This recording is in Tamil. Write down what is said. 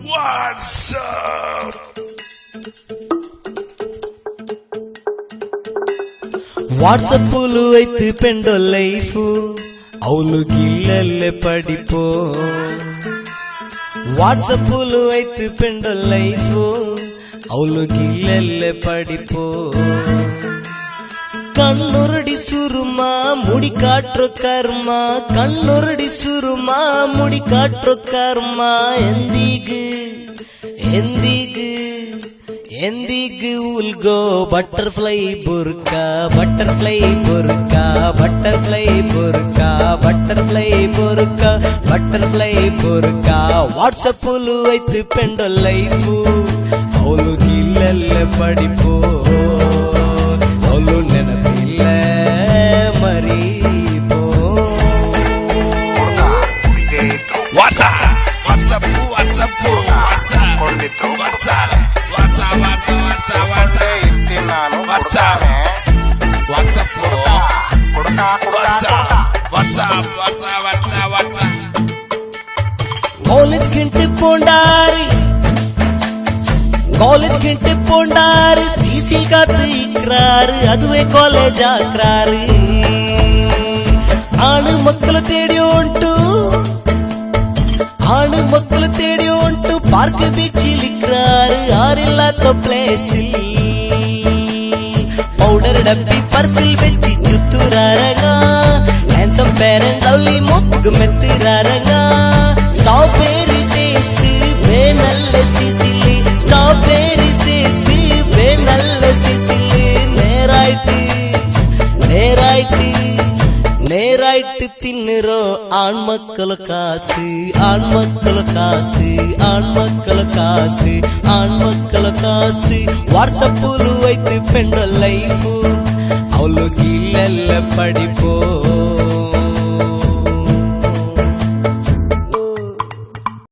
What's up? ವಾಟ್ಸಪ್ಪುಲು ಐತಿ ಪೆಂಡೋ ಲೈಫು ಅವಳು ಗಿಲ್ಲಲ್ಲೇ ಪಡಿಪೋ ವಾಟ್ಸಪ್ಪುಲು ಐತಿ ಪೆಂಡೋ ಲೈಫು ಅವಳು ಗಿಲ್ಲಲ್ಲೇ ಪಡಿಪೋ கண்ணுரடி சுருமா முடி காற்று கர்மா கண்ணுரடி சுருமா முடி காற்று கர்மா எந்திகு எந்திகு எந்திகு உல்கோ பட்டர்ஃப்ளை புர்கா பட்டர்ஃப்ளை புர்கா பட்டர்ஃப்ளை புர்கா பட்டர்ஃப்ளை புர்கா பட்டர்ஃப்ளை புர்கா வாட்ஸ்அப்புಲು ಐತಿ ಪೆಂಡೋ ಲೈಫು ಅವಳು ಗಿಲ್ಲಲ್ಲ ಪಡಿಪೋ ಅವಳು ನೆನಪಿಲ್ಲ ಮರೀಪೋ WhatsApp, WhatsApp, WhatsApp, WhatsApp, WhatsApp, WhatsApp, WhatsApp, WhatsApp, WhatsApp, WhatsApp, WhatsApp. College Guindy போண்டாரு காலேஜ் கிண்டி போண்டாரு சீசில் காத்து இக்கிறாரு அதுவே காலேஜ் ஆக்குறாரு ஆணு மக்களை தேடி உண்டு ஆணு மக்களை தேடி உண்டு பார்க் பீச்சில் இக்கிறாரு ஆறில்லாத பிளேஸில் பவுடர் டப்பி பர்சில் வச்சு சுத்துறாரங்க ஹேண்ட்ஸம் பேரண்ட் லவ்லி மூத்துக்கு மெத்துறாரங்க ஸ்ட்ராபெரி டேஸ்ட் வேணல்ல சிசிலி ஸ்ட்ராபெரி டேஸ்ட் வேணல்ல சிசிலி நேராயிட்டு நேராயிட்டு நேராயிட்டு தின்னுறோ ஆண் மக்கள் காசு ஆண் மக்கள் காசு ஆண் மக்கள் காசு ஆண் மக்கள் காசு வாட்ஸ்அப்புಲು ಐತಿ ಪೆಂಡೋ ಲೈಫು ಅವಳು ಗಿಲ್ಲಲ್ಲ ಪಡಿಪೋ